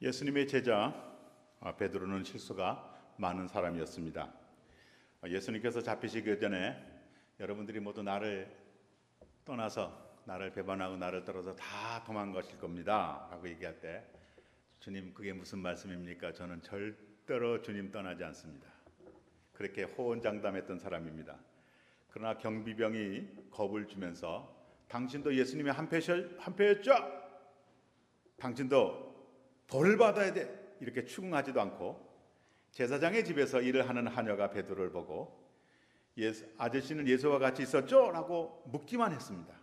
예수님의 제자 베드로는 실수가 많은 사람이었습니다. 예수님께서 잡히시기 전에 여러분들이 모두 나를 떠나서 나를 배반하고 나를 떨어져 다 도망가실 겁니다 라고 얘기할 때, 주님 그게 무슨 말씀입니까? 저는 절대로 주님 떠나지 않습니다. 그렇게 호언장담했던 사람입니다. 그러나 경비병이 겁을 주면서 당신도 예수님의 한패였죠? 당신도 벌을 받아야 돼, 이렇게 추궁하지도 않고 제사장의 집에서 일을 하는 하녀가 베드로를 보고 아저씨는 예수와 같이 있었죠? 라고 묻기만 했습니다.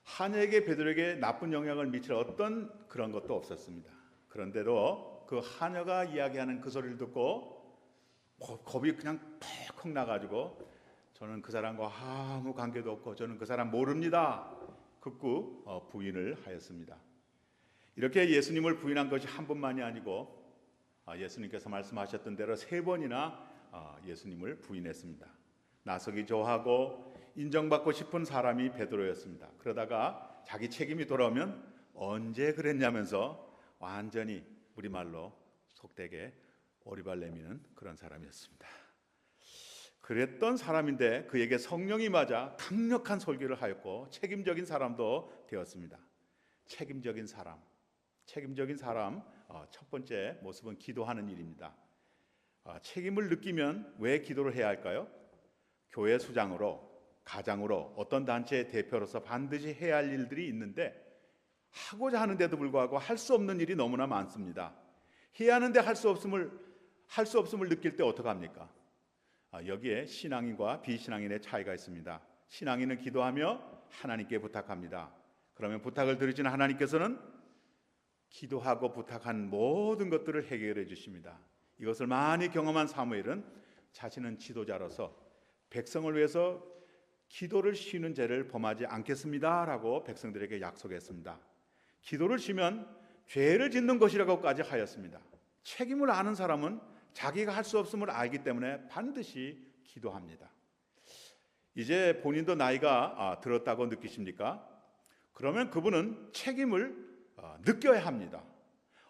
하녀에게 베드로에게 나쁜 영향을 미칠 어떤 그런 것도 없었습니다. 그런데도 그 하녀가 이야기하는 그 소리를 듣고 겁이 그냥 덜컥 나가지고, 저는 그 사람과 아무 관계도 없고 저는 그 사람 모릅니다, 극구 부인을 하였습니다. 이렇게 예수님을 부인한 것이 한 번만이 아니고 예수님께서 말씀하셨던 대로 3번이나 예수님을 부인했습니다. 나서기 좋아하고 인정받고 싶은 사람이 베드로였습니다. 그러다가 자기 책임이 돌아오면 언제 그랬냐면서 완전히 우리말로 속되게 오리발 내미는 그런 사람이었습니다. 그랬던 사람인데 그에게 성령이 맞아 강력한 설교를 하였고 책임적인 사람도 되었습니다. 책임적인 사람 첫 번째 모습은 기도하는 일입니다. 책임을 느끼면 왜 기도를 해야 할까요? 교회 수장으로, 가장으로, 어떤 단체의 대표로서 반드시 해야 할 일들이 있는데 하고자 하는데도 불구하고 할 수 없는 일이 너무나 많습니다. 해야 하는데 할 수 없음을 느낄 때 어떡합니까? 여기에 신앙인과 비신앙인의 차이가 있습니다. 신앙인은 기도하며 하나님께 부탁합니다. 그러면 부탁을 들으시는 하나님께서는 기도하고 부탁한 모든 것들을 해결해 주십니다. 이것을 많이 경험한 사무엘은 자신은 지도자로서 백성을 위해서 기도를 쉬는 죄를 범하지 않겠습니다 라고 백성들에게 약속했습니다. 기도를 쉬면 죄를 짓는 것이라고까지 하였습니다. 책임을 아는 사람은 자기가 할 수 없음을 알기 때문에 반드시 기도합니다. 이제 본인도 나이가 들었다고 느끼십니까? 그러면 그분은 책임을 느껴야 합니다.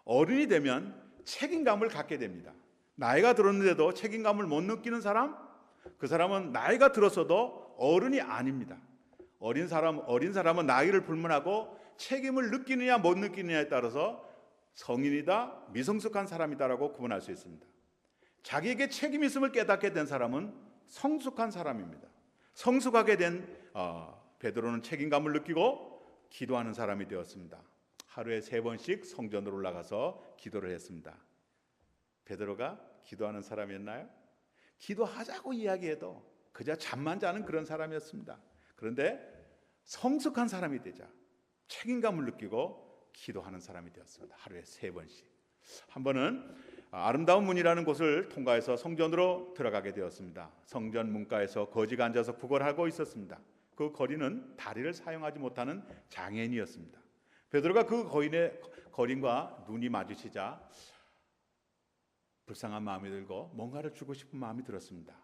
어른이 되면 책임감을 갖게 됩니다. 나이가 들었는데도 책임감을 못 느끼는 사람, 그 사람은 나이가 들었어도 어른이 아닙니다. 어린 사람은 나이를 불문하고 책임을 느끼느냐 못 느끼느냐에 따라서 성인이다, 미성숙한 사람이다라고 구분할 수 있습니다. 자기에게 책임 있음을 깨닫게 된 사람은 성숙한 사람입니다. 성숙하게 된 베드로는 책임감을 느끼고 기도하는 사람이 되었습니다. 하루에 3번씩 성전으로 올라가서 기도를 했습니다. 베드로가 기도하는 사람이었나요? 기도하자고 이야기해도 그저 잠만 자는 그런 사람이었습니다. 그런데 성숙한 사람이 되자 책임감을 느끼고 기도하는 사람이 되었습니다. 하루에 3번씩. 한 번은 아름다운 문이라는 곳을 통과해서 성전으로 들어가게 되었습니다. 성전 문가에서 거지가 앉아서 구걸하고 있었습니다. 그 거리는 다리를 사용하지 못하는 장애인이었습니다. 베드로가 그 거인과 눈이 마주치자 불쌍한 마음이 들고 뭔가를 주고 싶은 마음이 들었습니다.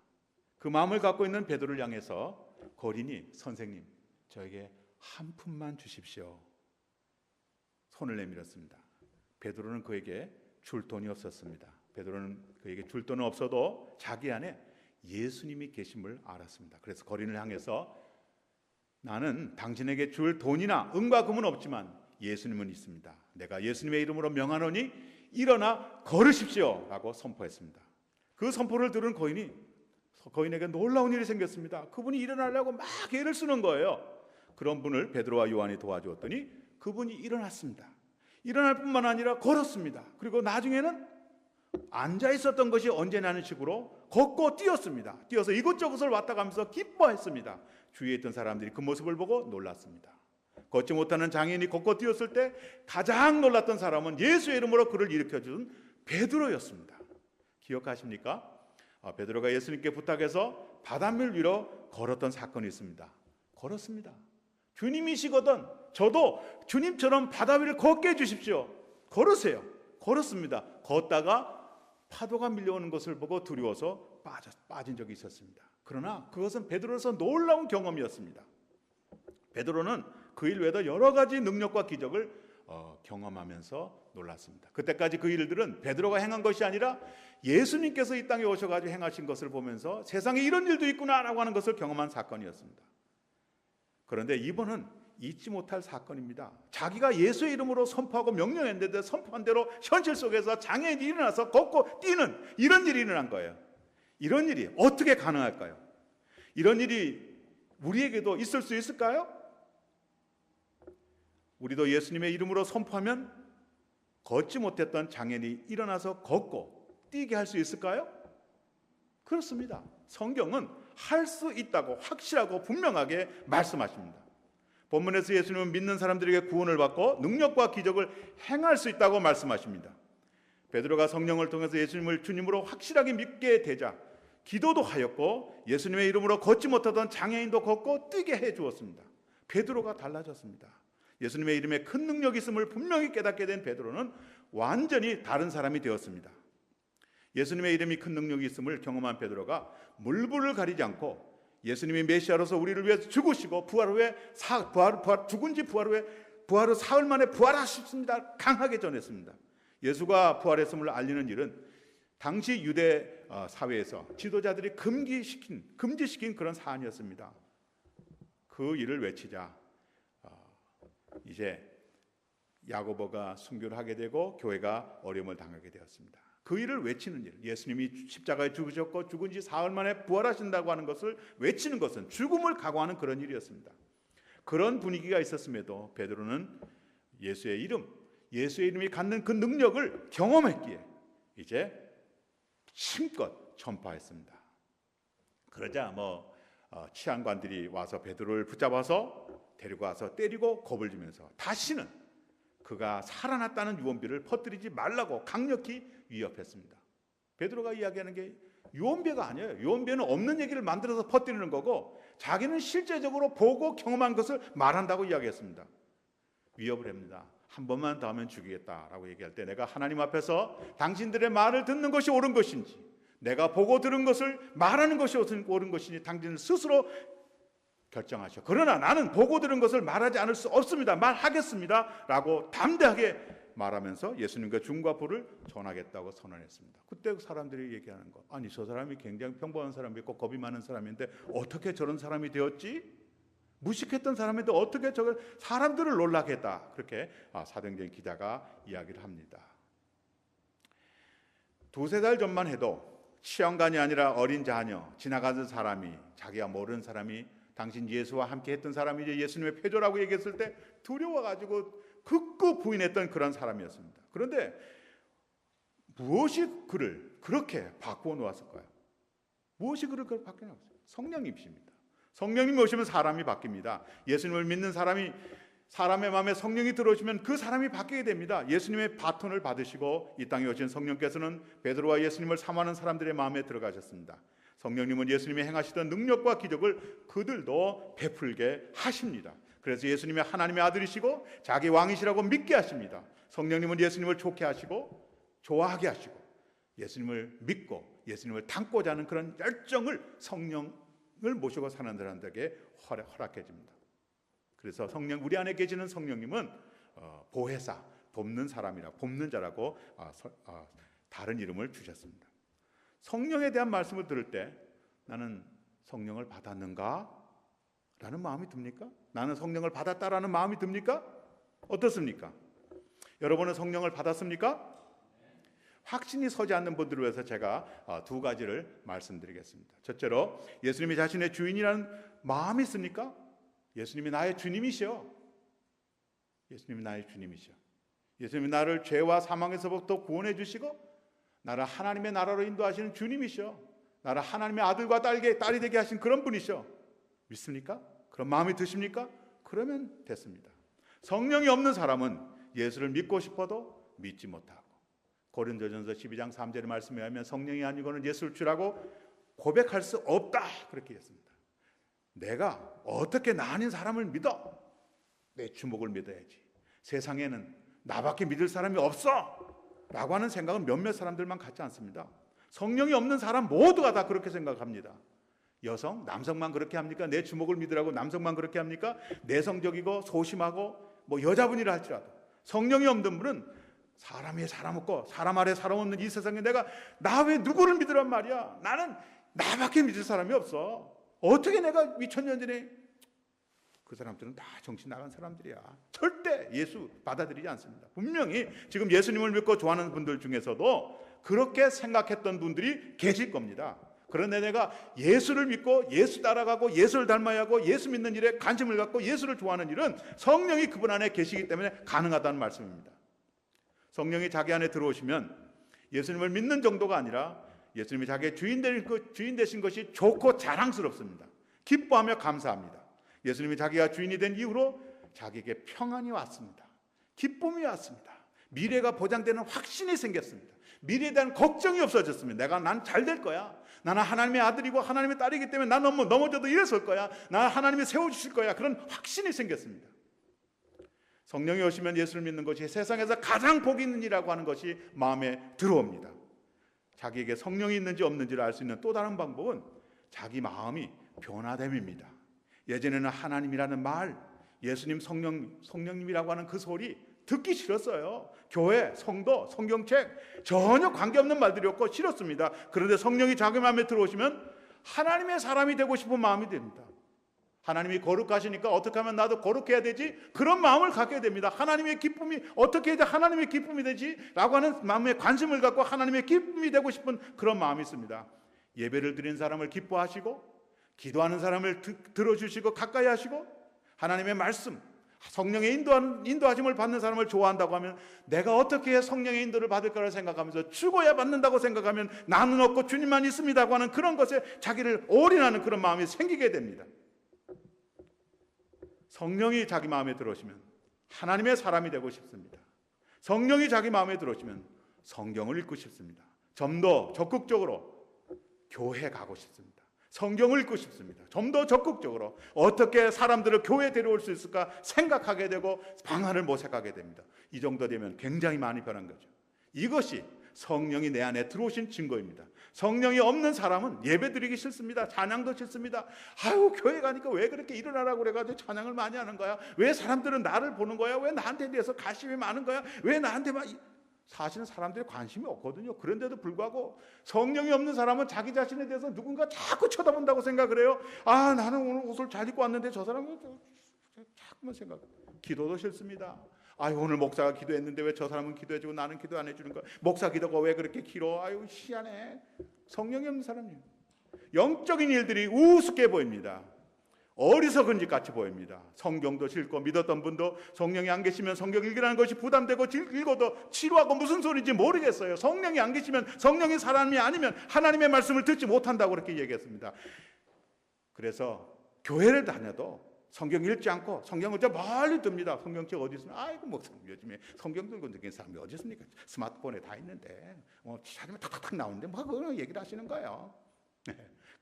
그 마음을 갖고 있는 베드로를 향해서 거인이, 선생님, 저에게 한 푼만 주십시오. 손을 내밀었습니다. 베드로는 그에게 줄 돈이 없었습니다. 베드로는 그에게 줄 돈은 없어도 자기 안에 예수님이 계심을 알았습니다. 그래서 거인을 향해서 나는 당신에게 줄 돈이나 은과 금은 없지만 예수님은 있습니다. 내가 예수님의 이름으로 명하노니 일어나 걸으십시오 라고 선포했습니다. 그 선포를 들은 거인에게 놀라운 일이 생겼습니다. 그분이 일어나려고 막 애를 쓰는 거예요. 그런 분을 베드로와 요한이 도와주었더니 그분이 일어났습니다. 일어날 뿐만 아니라 걸었습니다. 그리고 나중에는 앉아 있었던 것이 언제냐는 식으로 걷고 뛰었습니다. 뛰어서 이곳저곳을 왔다 가면서 기뻐했습니다. 주위에 있던 사람들이 그 모습을 보고 놀랐습니다. 걷지 못하는 장애인이 걷고 뛰었을 때 가장 놀랐던 사람은 예수의 이름으로 그를 일으켜준 베드로였습니다. 기억하십니까? 베드로가 예수님께 부탁해서 바닷물 위로 걸었던 사건이 있습니다. 걸었습니다. 주님이시거든 저도 주님처럼 바다 위를 걷게 해주십시오. 걸으세요. 걸었습니다. 걷다가 파도가 밀려오는 것을 보고 두려워서 빠진 적이 있었습니다. 그러나 그것은 베드로로서 놀라운 경험이었습니다. 베드로는 그 일 외에도 여러 가지 능력과 기적을 경험하면서 놀랐습니다. 그때까지 그 일들은 베드로가 행한 것이 아니라 예수님께서 이 땅에 오셔가지고 행하신 것을 보면서 세상에 이런 일도 있구나라고 하는 것을 경험한 사건이었습니다. 그런데 이번은 잊지 못할 사건입니다. 자기가 예수의 이름으로 선포하고 명령했는데 선포한 대로 현실 속에서 장애인이 일어나서 걷고 뛰는 이런 일이 일어난 거예요. 이런 일이 어떻게 가능할까요? 이런 일이 우리에게도 있을 수 있을까요? 우리도 예수님의 이름으로 선포하면 걷지 못했던 장애인이 일어나서 걷고 뛰게 할 수 있을까요? 그렇습니다. 성경은 할 수 있다고 확실하고 분명하게 말씀하십니다. 본문에서 예수님은 믿는 사람들에게 구원을 받고 능력과 기적을 행할 수 있다고 말씀하십니다. 베드로가 성령을 통해서 예수님을 주님으로 확실하게 믿게 되자 기도도 하였고 예수님의 이름으로 걷지 못하던 장애인도 걷고 뛰게 해 주었습니다. 베드로가 달라졌습니다. 예수님의 이름에 큰 능력이 있음을 분명히 깨닫게 된 베드로는 완전히 다른 사람이 되었습니다. 예수님의 이름이 큰 능력이 있음을 경험한 베드로가 물불을 가리지 않고 예수님이 메시아로서 우리를 위해 죽으시고 부활 후에 죽은 지 부활 후 사흘 만에 부활하셨습니다. 강하게 전했습니다. 예수가 부활했음을 알리는 일은 당시 유대 사회에서 지도자들이 금지시킨 그런 사안이었습니다. 그 일을 외치자 이제 야고보가 순교를 하게 되고 교회가 어려움을 당하게 되었습니다. 그 일을 외치는 일, 예수님이 십자가에 죽으셨고 죽은 지 사흘 만에 부활하신다고 하는 것을 외치는 것은 죽음을 각오하는 그런 일이었습니다. 그런 분위기가 있었음에도 베드로는 예수의 이름이 갖는 그 능력을 경험했기에 이제 힘껏 전파했습니다. 그러자 치안관들이 와서 베드로를 붙잡아서 데리고 와서 때리고 겁을 주면서 다시는 그가 살아났다는 유언비를 퍼뜨리지 말라고 강력히 위협했습니다. 베드로가 이야기하는 게 유언비가 아니에요. 유언비는 없는 얘기를 만들어서 퍼뜨리는 거고 자기는 실제적으로 보고 경험한 것을 말한다고 이야기했습니다. 위협을 합니다. 한 번만 더 하면 죽이겠다라고 얘기할 때 내가 하나님 앞에서 당신들의 말을 듣는 것이 옳은 것인지 내가 보고 들은 것을 말하는 것이 옳은 것인지 당신을 스스로 결정하셔. 그러나 나는 보고 들은 것을 말하지 않을 수 없습니다. 말하겠습니다 라고 담대하게 말하면서 예수님과 중과 부를 전하겠다고 선언했습니다. 그때 사람들이 얘기하는 거, 아니 저 사람이 굉장히 평범한 사람이고 겁이 많은 사람인데 어떻게 저런 사람이 되었지? 무식했던 사람인데 어떻게 저걸 사람들을 놀라게 했다. 그렇게 사도행전 기자가 이야기를 합니다. 두세 달 전만 해도 시험관이 아니라 어린 자녀, 지나가는 사람이, 자기가 모르는 사람이 당신 예수와 함께 했던 사람이 이제 예수님의 표조라고 얘기했을 때 두려워가지고 극구 부인했던 그런 사람이었습니다. 그런데 무엇이 그를 그렇게 바꾸어 놓았을까요? 무엇이 그를 그렇게 바꾸어 놓았을까요? 성령님이십니다. 성령님이 오시면 사람이 바뀝니다. 예수님을 믿는 사람의 마음에 성령이 들어오시면 그 사람이 바뀌게 됩니다. 예수님의 바톤을 받으시고 이 땅에 오신 성령께서는 베드로와 예수님을 사모하는 사람들의 마음에 들어가셨습니다. 성령님은 예수님이 행하시던 능력과 기적을 그들도 베풀게 하십니다. 그래서 예수님이 하나님의 아들이시고 자기 왕이시라고 믿게 하십니다. 성령님은 예수님을 좋게 하시고 좋아하게 하시고 예수님을 믿고 예수님을 닮고자 하는 그런 열정을 성령을 모시고 사는 사람들에게 허락해 줍니다. 그래서 우리 안에 계시는 성령님은 보혜사, 돕는 자라고 다른 이름을 주셨습니다. 성령에 대한 말씀을 들을 때 나는 성령을 받았는가? 라는 마음이 듭니까? 나는 성령을 받았다라는 마음이 듭니까? 어떻습니까? 여러분은 성령을 받았습니까? 확신이 서지 않는 분들을 위해서 제가 두 가지를 말씀드리겠습니다. 첫째로 예수님이 자신의 주인이라는 마음이 있습니까? 예수님이 나의 주님이시오. 예수님이 나의 주님이시오. 예수님이 나를 죄와 사망에서부터 구원해 주시고 나를 하나님의 나라로 인도하시는 주님이시오. 나를 하나님의 아들과 딸이 되게 하신 그런 분이시오. 믿습니까? 그런 마음이 드십니까? 그러면 됐습니다. 성령이 없는 사람은 예수를 믿고 싶어도 믿지 못하고 고린도전서 12장 3절의 말씀에 의하면 성령이 아니고는 예수를 주라고 고백할 수 없다 그렇게 했습니다. 내가 어떻게 나 아닌 사람을 믿어? 내 주목을 믿어야지. 세상에는 나밖에 믿을 사람이 없어 라고 하는 생각은 몇몇 사람들만 갖지 않습니다. 성령이 없는 사람 모두가 다 그렇게 생각합니다. 여성, 남성만 그렇게 합니까? 내 주목을 믿으라고 남성만 그렇게 합니까? 내성적이고 소심하고 여자분이라 할지라도 성령이 없는 분은 사람 위에 사람 없고 사람 아래 사람 없는 이 세상에 내가 나 외 누구를 믿으란 말이야. 나는 나밖에 믿을 사람이 없어. 어떻게 내가 2000년 전에 그 사람들은 다 정신 나간 사람들이야. 절대 예수 받아들이지 않습니다. 분명히 지금 예수님을 믿고 좋아하는 분들 중에서도 그렇게 생각했던 분들이 계실 겁니다. 그런데 내가 예수를 믿고 예수 따라가고 예수를 닮아야 하고 예수 믿는 일에 관심을 갖고 예수를 좋아하는 일은 성령이 그분 안에 계시기 때문에 가능하다는 말씀입니다. 성령이 자기 안에 들어오시면 예수님을 믿는 정도가 아니라 예수님이 자기의 주인 되신 것이 좋고 자랑스럽습니다. 기뻐하며 감사합니다. 예수님이 자기가 주인이 된 이후로 자기에게 평안이 왔습니다. 기쁨이 왔습니다. 미래가 보장되는 확신이 생겼습니다. 미래에 대한 걱정이 없어졌습니다. 난 잘 될 거야. 나는 하나님의 아들이고 하나님의 딸이기 때문에 난 넘어져도 일어설 거야. 나 하나님이 세워주실 거야. 그런 확신이 생겼습니다. 성령이 오시면 예수를 믿는 것이 세상에서 가장 복 있는 일이라고 하는 것이 마음에 들어옵니다. 자기에게 성령이 있는지 없는지를 알 수 있는 또 다른 방법은 자기 마음이 변화됨입니다. 예전에는 하나님이라는 말, 예수님, 성령님이라고 하는 그 소리 듣기 싫었어요. 교회, 성도, 성경책 전혀 관계없는 말들이었고 싫었습니다. 그런데 성령이 자기 마음에 들어오시면 하나님의 사람이 되고 싶은 마음이 됩니다. 하나님이 거룩하시니까 어떻게 하면 나도 거룩해야 되지? 그런 마음을 갖게 됩니다. 하나님의 기쁨이 어떻게 해야 하나님의 기쁨이 되지? 라고 하는 마음에 관심을 갖고 하나님의 기쁨이 되고 싶은 그런 마음이 있습니다. 예배를 드린 사람을 기뻐하시고 기도하는 사람을 들어주시고 가까이 하시고 하나님의 말씀, 성령의 인도하심을 받는 사람을 좋아한다고 하면 내가 어떻게 해야 성령의 인도를 받을까를 생각하면서 죽어야 받는다고 생각하면 나는 없고 주님만 있습니다고 하는 그런 것에 자기를 올인하는 그런 마음이 생기게 됩니다. 성령이 자기 마음에 들어오시면 하나님의 사람이 되고 싶습니다. 성령이 자기 마음에 들어오시면 성경을 읽고 싶습니다. 좀 더 적극적으로 교회 가고 싶습니다. 성경을 읽고 싶습니다. 좀 더 적극적으로 어떻게 사람들을 교회에 데려올 수 있을까 생각하게 되고 방안을 모색하게 됩니다. 이 정도 되면 굉장히 많이 변한 거죠. 이것이 성령이 내 안에 들어오신 증거입니다. 성령이 없는 사람은 예배드리기 싫습니다. 찬양도 싫습니다. 아유, 교회 가니까 왜 그렇게 일어나라고 그래가지고 찬양을 많이 하는 거야? 왜 사람들은 나를 보는 거야? 왜 나한테 대해서 관심이 많은 거야? 왜 나한테 막... 사실은 사람들이 관심이 없거든요. 그런데도 불구하고 성령이 없는 사람은 자기 자신에 대해서 누군가 자꾸 쳐다본다고 생각을 해요. 아, 나는 오늘 옷을 잘 입고 왔는데 저 사람은 자꾸만 생각. 기도도 싫습니다. 아유, 오늘 목사가 기도했는데 왜 저 사람은 기도해주고 나는 기도 안 해주는 거야? 목사 기도가 왜 그렇게 길어? 아유, 희한해. 성령이 없는 사람이에요. 영적인 일들이 우습게 보입니다. 어리석은 짓 같이 보입니다. 성경도 읽고 믿었던 분도 성령이 안 계시면 성경 읽으라는 것이 부담되고 읽어도 치료하고 무슨 소리인지 모르겠어요. 성령이 안 계시면, 성령이 사람이 아니면 하나님의 말씀을 듣지 못한다고 그렇게 얘기했습니다. 그래서 교회를 다녀도 성경 읽지 않고 성경을 저 멀리 듭니다. 성경책 어디 있습니까? 아이고, 뭐 요즘에 성경 들고 느끼는 사람이 어디 있습니까? 스마트폰에 다 있는데 찾으면 탁탁탁 나오는데 뭐 그런 얘기를 하시는 거예요.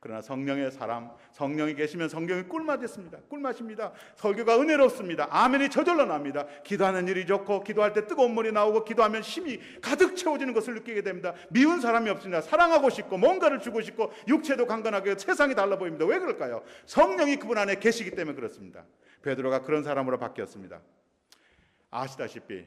그러나 성령의 사람, 성령이 계시면 성경이 꿀맛있습니다. 꿀맛입니다. 설교가 은혜롭습니다. 아멘이 저절로 납니다. 기도하는 일이 좋고 기도할 때 뜨거운 물이 나오고 기도하면 힘이 가득 채워지는 것을 느끼게 됩니다. 미운 사람이 없습니다. 사랑하고 싶고 뭔가를 주고 싶고 육체도 강건하게 세상이 달라 보입니다. 왜 그럴까요? 성령이 그분 안에 계시기 때문에 그렇습니다. 베드로가 그런 사람으로 바뀌었습니다. 아시다시피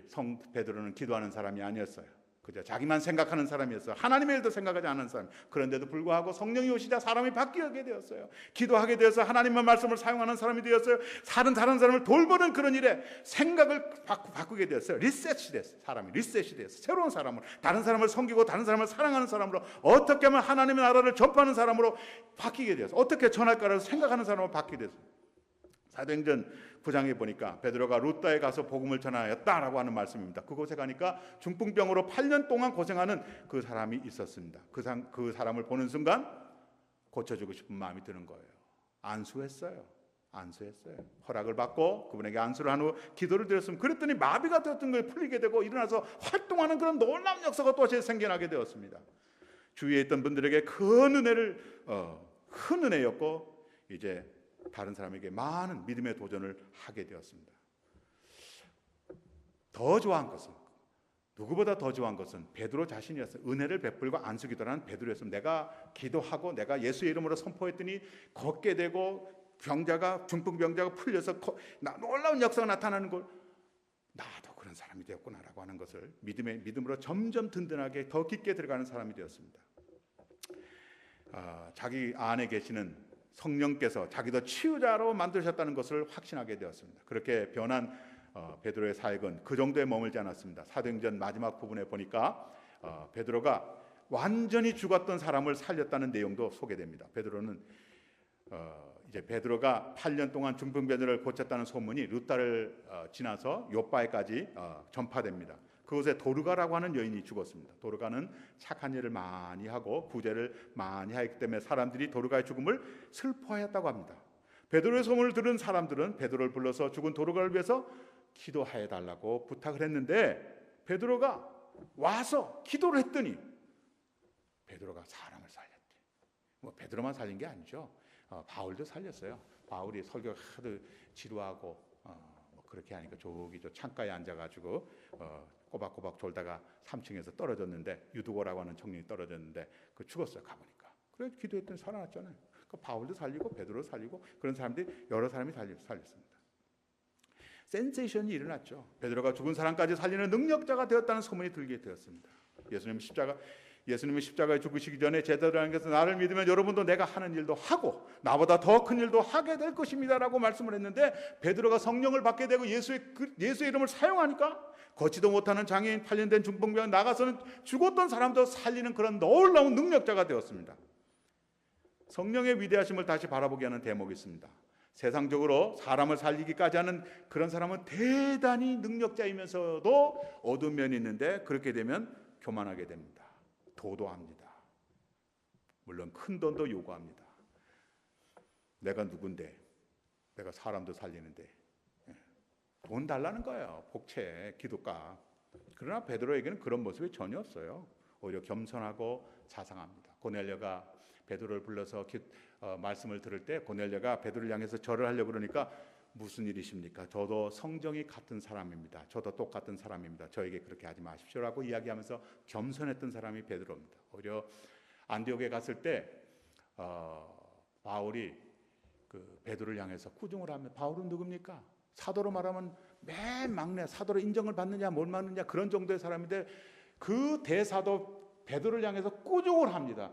베드로는 기도하는 사람이 아니었어요. 그저 자기만 생각하는 사람이었어요. 하나님의 일도 생각하지 않는 사람. 그런데도 불구하고 성령이 오시자 사람이 바뀌게 되었어요. 기도하게 되어서 하나님의 말씀을 사용하는 사람이 되었어요. 다른 사람을 돌보는 그런 일에 생각을 바꾸게 되었어요. 리셋이 됐어요. 사람이 리셋이 됐어요. 새로운 사람으로, 다른 사람을 섬기고 다른 사람을 사랑하는 사람으로, 어떻게 하면 하나님의 나라를 전파하는 사람으로 바뀌게 되었어요. 어떻게 전할까를 생각하는 사람으로 바뀌게 됐어요. 사도행전 9장에 보니까 베드로가 루다에 가서 복음을 전하였다라고 하는 말씀입니다. 그곳에 가니까 중풍병으로 8년 동안 고생하는 그 사람이 있었습니다. 그 사람을 보는 순간 고쳐주고 싶은 마음이 드는 거예요. 안수했어요. 허락을 받고 그분에게 안수를 한 후 기도를 드렸으면, 그랬더니 마비가 되었던 걸 풀리게 되고 일어나서 활동하는 그런 놀라운 역사가 또 생겨나게 되었습니다. 주위에 있던 분들에게 큰 은혜였고 이제 다른 사람에게 많은 믿음의 도전을 하게 되었습니다. 누구보다 더 좋아한 것은 베드로 자신이었어요. 은혜를 베풀고 안수기도라는 베드로였으면 내가 기도하고 내가 예수의 이름으로 선포했더니 걷게 되고 중풍병자가 풀려서 놀라운 역사가 나타나는 걸 나도 그런 사람이 되었구나라고 하는 것을 믿음으로 점점 든든하게 더 깊게 들어가는 사람이 되었습니다. 자기 안에 계시는 성령께서 자기도 치유자로 만드셨다는 것을 확신하게 되었습니다. 그렇게 변한 베드로의 사역은 그 정도에 머물지 않았습니다. 사도행전 마지막 부분에 보니까 베드로가 완전히 죽었던 사람을 살렸다는 내용도 소개됩니다. 베드로는 이제 베드로가 8년 동안 중풍병자를 고쳤다는 소문이 루다를 지나서 요빠에까지 전파됩니다. 그곳에 도르가라고 하는 여인이 죽었습니다. 도르가는 착한 일을 많이 하고 구제를 많이 하기 때문에 사람들이 도르가의 죽음을 슬퍼하였다고 합니다. 베드로의 소문을 들은 사람들은 베드로를 불러서 죽은 도르가를 위해서 기도해 달라고 부탁을 했는데 베드로가 와서 기도를 했더니 베드로가 사람을 살렸대. 뭐 베드로만 살린 게 아니죠. 바울도 살렸어요. 바울이 설교 하도 지루하고 뭐 그렇게 하니까 저기 저 창가에 앉아가지고 꼬박꼬박 졸다가 3층에서 떨어졌는데 유두고라고 하는 청년이 떨어졌는데 그 죽었어요. 가보니까. 그래서 기도했더니 살아났잖아요. 그 바울도 살리고 베드로 살리고 그런 사람들이 여러 사람이 살렸습니다. 센세이션이 일어났죠. 베드로가 죽은 사람까지 살리는 능력자가 되었다는 소문이 들게 되었습니다. 예수님이 십자가에 죽으시기 전에 제자들에게서 나를 믿으면 여러분도 내가 하는 일도 하고 나보다 더 큰 일도 하게 될 것입니다라고 말씀을 했는데 베드로가 성령을 받게 되고 예수의 이름을 사용하니까 걷지도 못하는 장애인 8년 된 중풍병 나가서는 죽었던 사람도 살리는 그런 놀라운 능력자가 되었습니다. 성령의 위대하심을 다시 바라보게 하는 대목이 있습니다. 세상적으로 사람을 살리기까지 하는 그런 사람은 대단히 능력자이면서도 어두운 면이 있는데 그렇게 되면 교만하게 됩니다. 도도합니다. 물론 큰 돈도 요구합니다. 내가 누군데, 내가 사람도 살리는데 돈 달라는 거예요. 복채, 기도값. 그러나 베드로에게는 그런 모습이 전혀 없어요. 오히려 겸손하고 자상합니다. 고넬료가 베드로를 불러서 말씀을 들을 때 고넬료가 베드로를 향해서 절을 하려고 그러니까 무슨 일이십니까? 저도 성정이 같은 사람입니다. 저도 똑같은 사람입니다. 저에게 그렇게 하지 마십시오라고 이야기하면서 겸손했던 사람이 베드로입니다. 오히려 안디옥에 갔을 때 바울이 그 베드로를 향해서 꾸중을 하면 바울은 누굽니까? 사도로 말하면 맨 막내, 사도로 인정을 받느냐 못 받느냐 그런 정도의 사람인데 그 대사도 베드로를 향해서 꾸중을 합니다.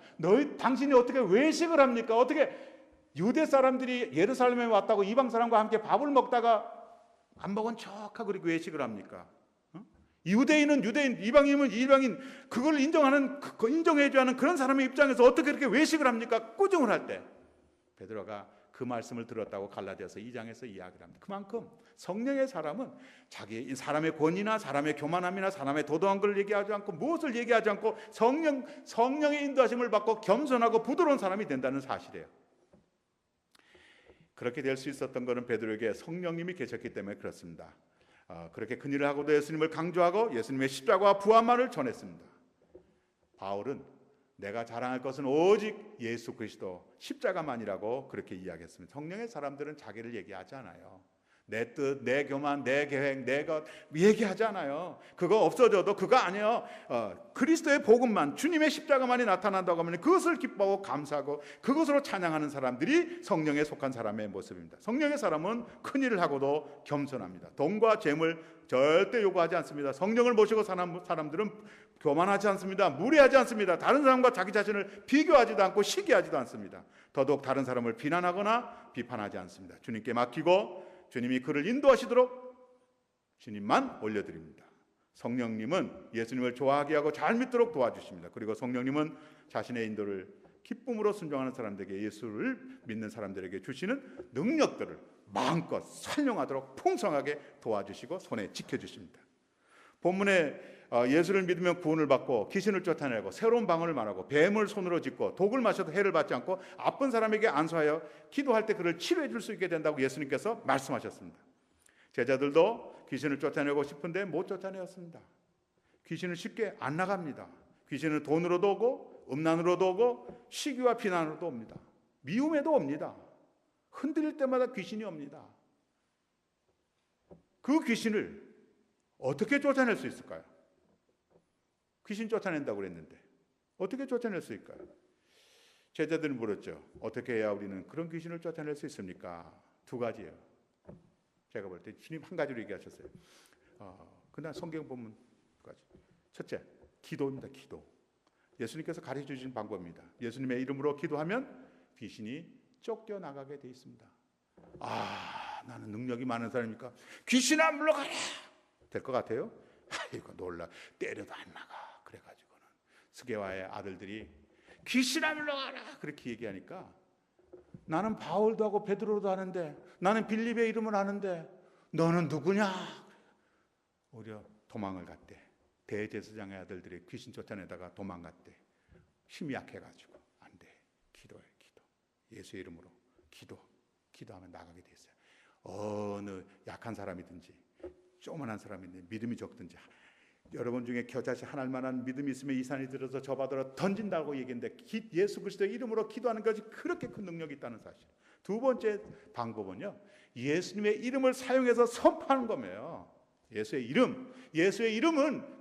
당신이 어떻게 외식을 합니까? 어떻게 유대 사람들이 예루살렘에 왔다고 이방 사람과 함께 밥을 먹다가 안 먹은 척하고 그렇게 외식을 합니까? 유대인은 유대인, 이방인은 이방인, 그걸 인정해줘야 하는 그런 사람의 입장에서 어떻게 그렇게 외식을 합니까? 꾸중을 할 때 베드로가 그 말씀을 들었다고 갈라디아서 2장에서 이야기를 합니다. 그만큼 성령의 사람은 자기 사람의 권위나 사람의 교만함이나 사람의 도도한 걸 얘기하지 않고 무엇을 얘기하지 않고 성령의 인도하심을 받고 겸손하고 부드러운 사람이 된다는 사실이에요. 그렇게 될 수 있었던 것은 베드로에게 성령님이 계셨기 때문에 그렇습니다. 그렇게 큰 일을 하고도 예수님을 강조하고 예수님의 십자가와 부활만을 전했습니다. 바울은 내가 자랑할 것은 오직 예수 그리스도 십자가만이라고 그렇게 이야기했습니다. 성령의 사람들은 자기를 얘기하지 않아요. 내 뜻, 내 교만, 내 계획, 내 것 얘기하지 않아요. 그거 없어져도 그거 아니에요. 그리스도의 복음만, 주님의 십자가만이 나타난다고 하면 그것을 기뻐하고 감사하고 그것으로 찬양하는 사람들이 성령에 속한 사람의 모습입니다. 성령의 사람은 큰일을 하고도 겸손합니다. 돈과 재물 절대 요구하지 않습니다. 성령을 모시고 사는 사람들은 교만하지 않습니다. 무례하지 않습니다. 다른 사람과 자기 자신을 비교하지도 않고 시기하지도 않습니다. 더더욱 다른 사람을 비난하거나 비판하지 않습니다. 주님께 맡기고 주님이 그를 인도하시도록 주님만 올려드립니다. 성령님은 예수님을 좋아하게 하고 잘 믿도록 도와주십니다. 그리고 성령님은 자신의 인도를 기쁨으로 순종하는 사람들에게, 예수를 믿는 사람들에게 주시는 능력들을 마음껏 설명하도록 풍성하게 도와주시고 손에 지켜주십니다. 본문에 예수를 믿으면 구원을 받고 귀신을 쫓아내고 새로운 방언을 말하고 뱀을 손으로 짚고 독을 마셔도 해를 받지 않고 아픈 사람에게 안수하여 기도할 때 그를 치료해 줄 수 있게 된다고 예수님께서 말씀하셨습니다. 제자들도 귀신을 쫓아내고 싶은데 못 쫓아내었습니다. 귀신은 쉽게 안 나갑니다. 귀신은 돈으로도 오고 음란으로도 오고 시기와 비난으로도 옵니다. 미움에도 옵니다. 흔들릴 때마다 귀신이 옵니다. 그 귀신을 어떻게 쫓아낼 수 있을까요? 귀신 쫓아낸다고 그랬는데 어떻게 쫓아낼 수 있을까요? 제자들은 물었죠. 어떻게 해야 우리는 그런 귀신을 쫓아낼 수 있습니까? 두 가지예요. 제가 볼 때 주님 한 가지로 얘기하셨어요. 그날 성경 본문까지. 첫째, 기도입니다. 기도. 예수님께서 가르쳐 주신 방법입니다. 예수님의 이름으로 기도하면 귀신이 쫓겨나가게 돼 있습니다. 나는 능력이 많은 사람이니까 귀신아 물러가라 될 것 같아요? 아이고 놀라, 때려도 안 나가. 그래가지고는 스게와의 아들들이 귀신아 물러가라 그렇게 얘기하니까, 나는 바울도 하고 베드로도 하는데, 나는 빌립의 이름을 아는데 너는 누구냐? 오히려 도망을 갔대. 대제사장의 아들들이 귀신 쫓아내다가 도망갔대. 힘이 약해가지고. 안 돼. 기도해. 기도. 예수의 이름으로 기도하면 나가게 돼 있어요. 어느 약한 사람이든지 조그만한 사람인데 믿음이 적든지, 여러분 중에 겨자씨 하나일 만한 믿음이 있으면 이 산이 들어서 저 바다로 던진다고 얘기했는데, 예수 그리스도의 이름으로 기도하는 것이 그렇게 큰 능력이 있다는 사실. 두 번째 방법은요, 예수님의 이름을 사용해서 선포하는 거예요. 예수의 이름은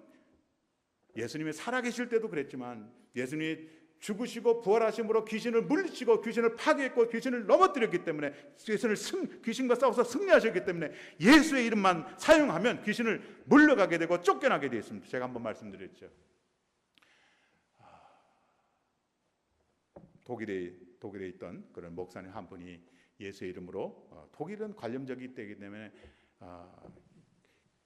예수님이 살아계실 때도 그랬지만, 예수님이 죽으시고 부활하심으로 귀신을 물리치고 귀신을 파괴했고 귀신을 넘어뜨렸기 때문에, 귀신과 싸워서 승리하셨기 때문에 예수의 이름만 사용하면 귀신을 물러가게 되고 쫓겨나게 되어 있습니다. 제가 한번 말씀드렸죠. 독일에 있던 그런 목사님 한 분이 예수의 이름으로, 독일은 관념적이기 때문에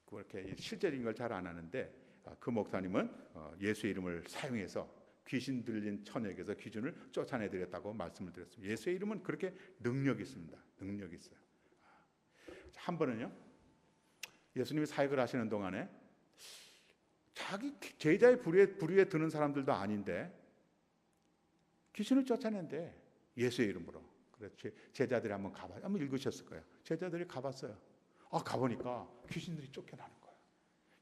그렇게 실제적인 걸 잘 안 하는데, 그 목사님은 예수의 이름을 사용해서 귀신 들린 처녀에게서 귀신을 쫓아내드렸다고 말씀을 드렸습니다. 예수의 이름은 그렇게 능력이 있습니다. 능력이 있어요. 한 번은요, 예수님이 사역을 하시는 동안에 자기 제자의 부류에 드는 사람들도 아닌데 귀신을 쫓아낸대. 예수의 이름으로. 그래서 제자들이 한번 읽으셨을 거예요. 제자들이 가봤어요. 가보니까 귀신들이 쫓겨나는 거예요.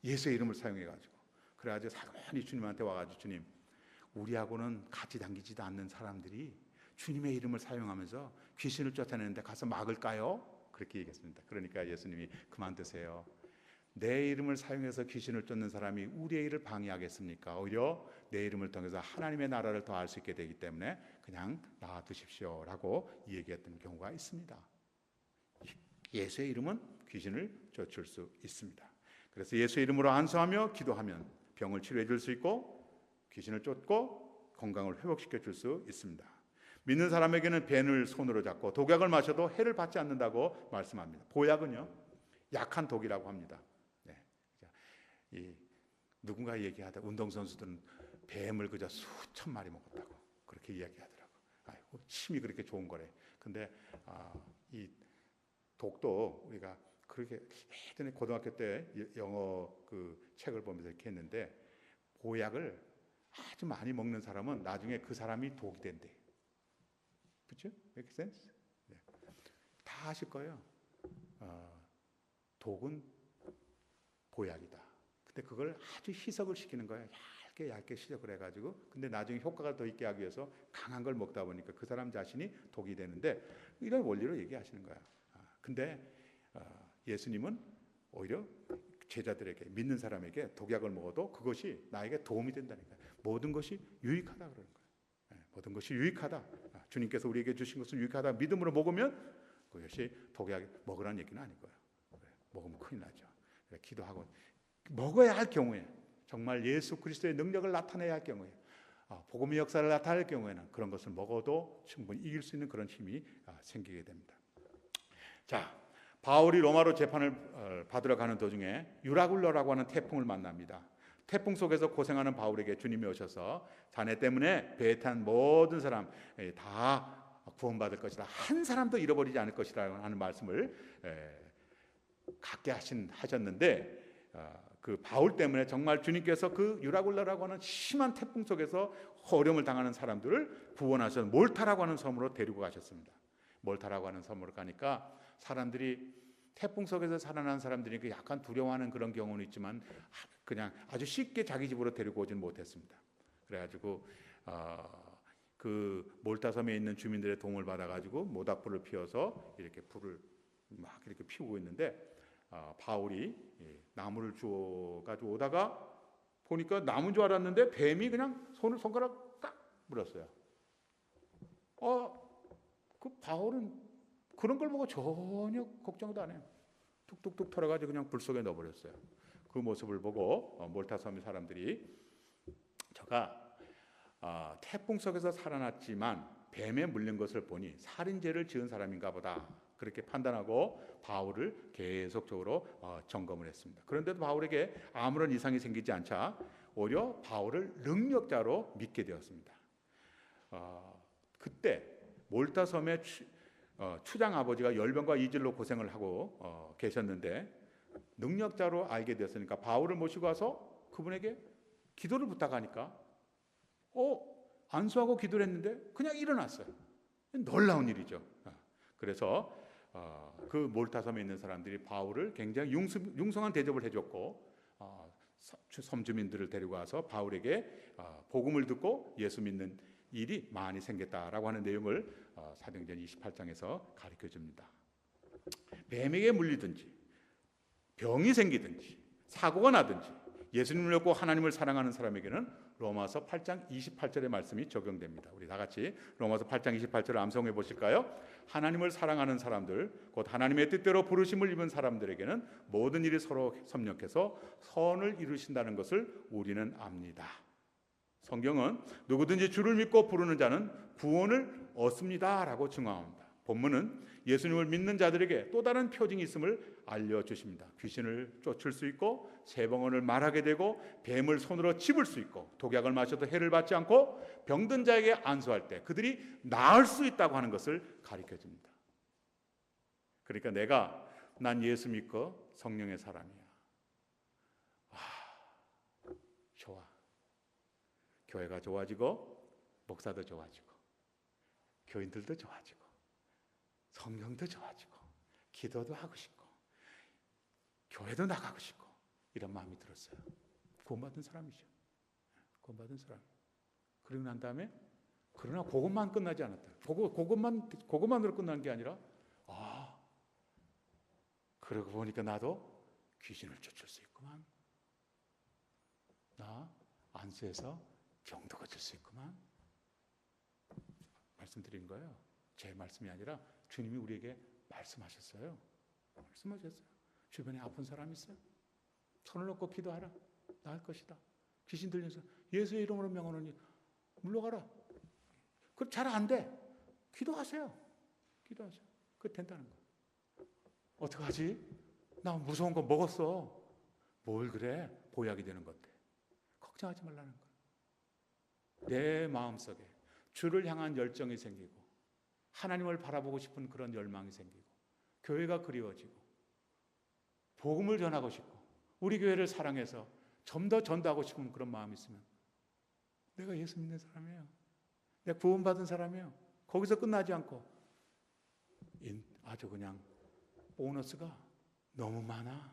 예수의 이름을 사용해가지고. 그래가지고 사관이 주님한테 와가지고, 주님, 우리하고는 같이 다니지도 않는 사람들이 주님의 이름을 사용하면서 귀신을 쫓아내는데 가서 막을까요? 그렇게 얘기했습니다. 그러니까 예수님이 그만두세요. 내 이름을 사용해서 귀신을 쫓는 사람이 우리의 일을 방해하겠습니까? 오히려 내 이름을 통해서 하나님의 나라를 더할 수 있게 되기 때문에 그냥 놔두십시오 라고 얘기했던 경우가 있습니다. 예수의 이름은 귀신을 쫓을 수 있습니다. 그래서 예수의 이름으로 안수하며 기도하면 병을 치료해 줄 수 있고 귀신을 쫓고 건강을 회복시켜 줄 수 있습니다. 믿는 사람에게는 뱀을 손으로 잡고 독약을 마셔도 해를 받지 않는다고 말씀합니다. 보약은요, 약한 독이라고 합니다. 누군가 얘기하다, 운동선수들은 뱀을 그저 수천 마리 먹었다고 그렇게 이야기하더라고. 아이고, 침이 그렇게 좋은 거래. 근데 이 독도 우리가 그렇게 예전에 고등학교 때 영어 그 책을 보면서 이렇게 했는데, 보약을 아주 많이 먹는 사람은 나중에 그 사람이 독이 된대. 그렇죠? Make sense? 네. 다 아실 거예요. 독은 보약이다. 근데 그걸 아주 희석을 시키는 거예요. 얇게 희석을 해가지고. 근데 나중에 효과가 더 있게 하기 위해서 강한 걸 먹다 보니까 그 사람 자신이 독이 되는데, 이런 원리로 얘기하시는 거야. 근데 예수님은 오히려 제자들에게, 믿는 사람에게 독약을 먹어도 그것이 나에게 도움이 된다니까요. 모든 것이 유익하다 그러는 거예요. 모든 것이 유익하다. 주님께서 우리에게 주신 것은 유익하다. 믿음으로 먹으면 그것이 독약 먹으라는 얘기는 아닌 거예요. 먹으면 큰일 나죠. 기도하고 먹어야 할 경우에, 정말 예수 그리스도의 능력을 나타내야 할 경우에, 복음의 역사를 나타낼 경우에는 그런 것을 먹어도 충분히 이길 수 있는 그런 힘이 생기게 됩니다. 자, 바울이 로마로 재판을 받으러 가는 도중에 유라굴로라고 하는 태풍을 만납니다. 태풍 속에서 고생하는 바울에게 주님이 오셔서 자네 때문에 배에 탄 모든 사람 다 구원받을 것이다. 한 사람도 잃어버리지 않을 것이라고 하는 말씀을 갖게 하셨는데, 그 바울 때문에 정말 주님께서 그 유라굴라라고 하는 심한 태풍 속에서 어려움을 당하는 사람들을 구원하셔서 몰타라고 하는 섬으로 데리고 가셨습니다. 몰타라고 하는 섬으로 가니까 사람들이, 태풍 속에서 살아난 사람들이 약간 두려워하는 그런 경우는 있지만 그냥 아주 쉽게 자기 집으로 데리고 오지는 못했습니다. 그래가지고 그 몰타섬에 있는 주민들의 도움을 받아가지고 모닥불을 피워서 이렇게 불을 막 이렇게 피우고 있는데, 바울이 나무를 주워 가지고 오다가 보니까 나무인 줄 알았는데 뱀이 그냥 손가락 딱 물었어요. 그 바울은 그런 걸 보고 전혀 걱정도 안 해요. 툭툭툭 털어가지고 그냥 불 속에 넣어버렸어요. 그 모습을 보고 몰타 섬의 사람들이 저가 태풍 속에서 살아났지만 뱀에 물린 것을 보니 살인죄를 지은 사람인가 보다, 그렇게 판단하고 바울을 계속적으로 점검을 했습니다. 그런데도 바울에게 아무런 이상이 생기지 않자 오히려 바울을 능력자로 믿게 되었습니다. 그때 몰타 섬의 추장 아버지가 열병과 이질로 고생을 하고 계셨는데 능력자로 알게 되었으니까 바울을 모시고 와서 그분에게 기도를 부탁하니까 안수하고 기도를 했는데 그냥 일어났어요. 놀라운 일이죠. 그래서 그 몰타 섬에 있는 사람들이 바울을 굉장히 융성한 대접을 해줬고 섬 주민들을 데리고 와서 바울에게 복음을 듣고 예수 믿는 일이 많이 생겼다라고 하는 내용을 사도행전 28장에서 가르쳐 줍니다. 뱀에게 물리든지 병이 생기든지 사고가 나든지 예수님을 믿고 하나님을 사랑하는 사람에게는 로마서 8장 28절의 말씀이 적용됩니다. 우리 다 같이 로마서 8장 28절을 암송해 보실까요? 하나님을 사랑하는 사람들, 곧 하나님의 뜻대로 부르심을 입은 사람들에게는 모든 일이 서로 섭력해서 선을 이루신다는 것을 우리는 압니다. 성경은 누구든지 주를 믿고 부르는 자는 구원을 얻습니다 라고 증언합니다. 본문은 예수님을 믿는 자들에게 또 다른 표징이 있음을 알려주십니다. 귀신을 쫓을 수 있고 세번언을 말하게 되고 뱀을 손으로 짚을 수 있고 독약을 마셔도 해를 받지 않고 병든 자에게 안수할 때 그들이 나을 수 있다고 하는 것을 가르쳐줍니다. 그러니까 난 예수 믿고 성령의 사람이야. 좋아. 교회가 좋아지고 목사도 좋아지고 교인들도 좋아지고 성경도 좋아지고 기도도 하고 싶고 교회도 나가고 싶고 이런 마음이 들었어요. 구원받은 사람이죠. 구원받은 사람. 그러고 난 다음에 그러나 그것만 끝나지 않았다. 그것만으로 끝난 게 아니라 그러고 보니까 나도 귀신을 쫓을 수 있구만. 나 안수해서 병도 고칠 수 있구만. 말씀드린 거예요. 제 말씀이 아니라 주님이 우리에게 말씀하셨어요. 주변에 아픈 사람 있어요? 손을 놓고 기도하라. 나을 것이다. 귀신 들려서 예수의 이름으로 명하노니 물러가라. 그럼 잘 안 돼. 기도하세요. 그게 된다는 거. 어떡하지? 나 무서운 거 먹었어. 뭘 그래? 보약이 되는 건데. 걱정하지 말라는 거예요. 내 마음속에 주를 향한 열정이 생기고 하나님을 바라보고 싶은 그런 열망이 생기고 교회가 그리워지고 복음을 전하고 싶고 우리 교회를 사랑해서 좀 더 전도하고 싶은 그런 마음이 있으면 내가 예수 믿는 사람이에요. 내가 구원받은 사람이에요. 거기서 끝나지 않고 아주 그냥 보너스가 너무 많아.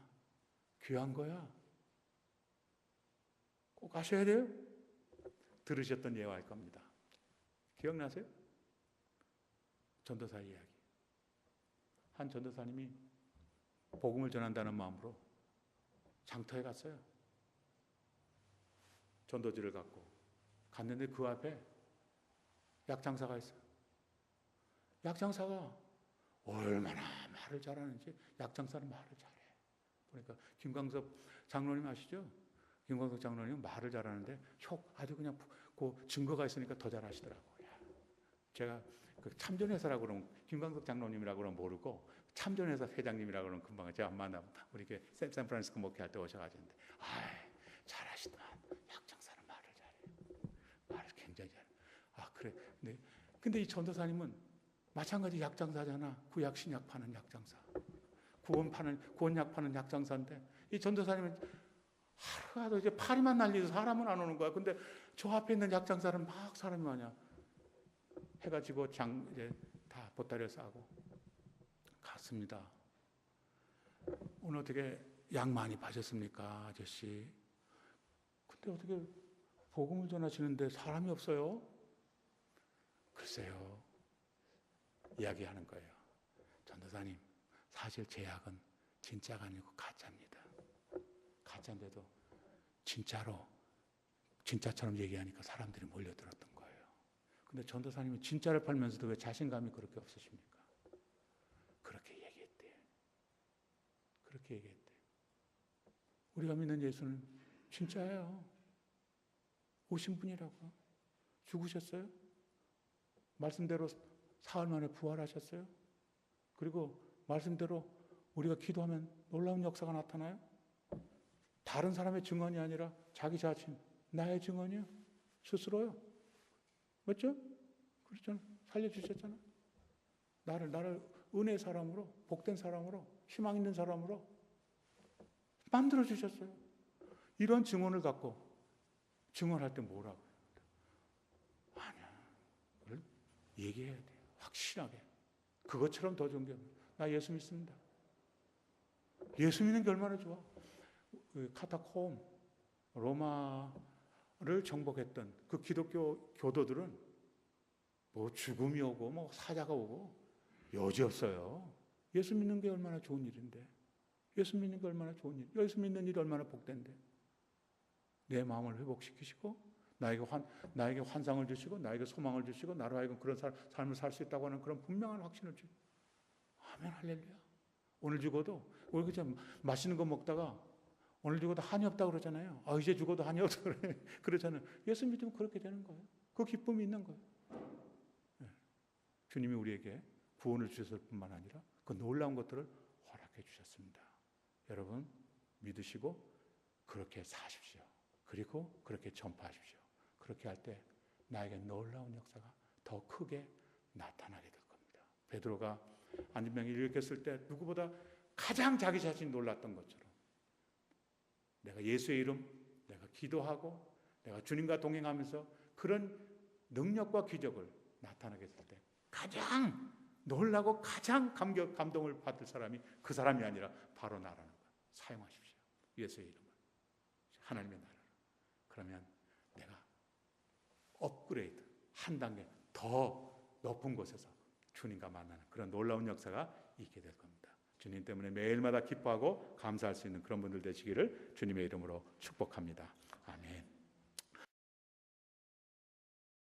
귀한 거야. 꼭 아셔야 돼요. 들으셨던 예화일 겁니다. 기억나세요? 전도사 이야기. 한 전도사님이 복음을 전한다는 마음으로 장터에 갔어요. 전도지를 갖고 갔는데 그 앞에 약장사가 있어요. 약장사가 얼마나 말을 잘하는지 약장사는 말을 잘해. 그러니까 김광석 장로님 아시죠? 김광석 장로님 말을 잘하는데 아주 그냥 그 증거가 있으니까 더 잘하시더라고요. 제가 그 참전회사라고 그러면 김광석 장로님이라고 그러면 모르고 참전회사 회장님이라고 그러면 금방 제가 만나면 우리 이렇게 샌프란시스코 목회할 때 오셔가지고 잘하시더만. 약장사는 말을 잘해. 말을 굉장히 잘해. 그래. 근데 이 전도사님은 마찬가지 약장사잖아. 구약 신약 파는 약장사. 구원약 파는 약장사인데 이 전도사님은 하루라도 이제 파리만 날리고 사람은 안 오는 거야. 근데 저 앞에 있는 약장사는 막 사람이 많냐. 해가지고 이제 다 보따리를 싸고 갔습니다. 오늘 어떻게 약 많이 파셨습니까, 아저씨? 근데 어떻게 복음을 전하시는데 사람이 없어요? 글쎄요. 이야기하는 거예요. 전도사님, 사실 제 약은 진짜가 아니고 가짜입니다. 가짜인데도 진짜처럼 얘기하니까 사람들이 몰려들었던 거예요. 근데 전도사님은 진짜를 팔면서도 왜 자신감이 그렇게 없으십니까? 그렇게 얘기했대. 우리가 믿는 예수는 진짜예요. 오신 분이라고. 죽으셨어요. 말씀대로 사흘 만에 부활하셨어요. 그리고 말씀대로 우리가 기도하면 놀라운 역사가 나타나요. 다른 사람의 증언이 아니라 자기 자신, 나의 증언이요. 스스로요. 맞죠? 그렇잖아. 살려주셨잖아. 나를 은혜의 사람으로, 복된 사람으로, 희망 있는 사람으로 만들어 주셨어요. 이런 증언을 갖고 증언할 때 뭐라고 해요? 아니야. 그걸 얘기해야 돼요. 확실하게. 그것처럼 더 존경합니다. 나 예수 믿습니다. 예수 믿는 게 얼마나 좋아. 그 카타콤, 로마를 정복했던 그 기독교 교도들은 뭐 죽음이 오고 뭐 사자가 오고 여지없어요. 예수 믿는 게 얼마나 좋은 일인데. 예수 믿는 게 얼마나 좋은 일. 예수 믿는 일이 얼마나 복된데. 내 마음을 회복시키시고 나에게 환상을 주시고 나에게 소망을 주시고 나로 하여금 그런 삶을 살 수 있다고 하는 그런 분명한 확신을 주시고. 아멘 할렐루야. 오늘 죽어도 우리 그냥 맛있는 거 먹다가 오늘 죽어도 한이 없다고 그러잖아요. 이제 죽어도 한이 없다고 그러잖아요. 예수 믿으면 그렇게 되는 거예요. 그 기쁨이 있는 거예요. 네. 주님이 우리에게 구원을 주셨을 뿐만 아니라 그 놀라운 것들을 허락해 주셨습니다. 여러분 믿으시고 그렇게 사십시오. 그리고 그렇게 전파하십시오. 그렇게 할 때 나에게 놀라운 역사가 더 크게 나타나게 될 겁니다. 베드로가 안진병이 일으켰을 때 누구보다 가장 자기 자신이 놀랐던 것처럼 내가 예수의 이름, 내가 기도하고 내가 주님과 동행하면서 그런 능력과 기적을 나타나게 했을 때 가장 놀라고 가장 감동을 받을 사람이 그 사람이 아니라 바로 나라는 거예요. 사용하십시오. 예수의 이름을. 하나님의 나라를. 그러면 내가 업그레이드 한 단계 더 높은 곳에서 주님과 만나는 그런 놀라운 역사가 있게 될 겁니다. 주님 때문에 매일마다 기뻐하고 감사할 수 있는 그런 분들 되시기를 주님의 이름으로 축복합니다. 아멘.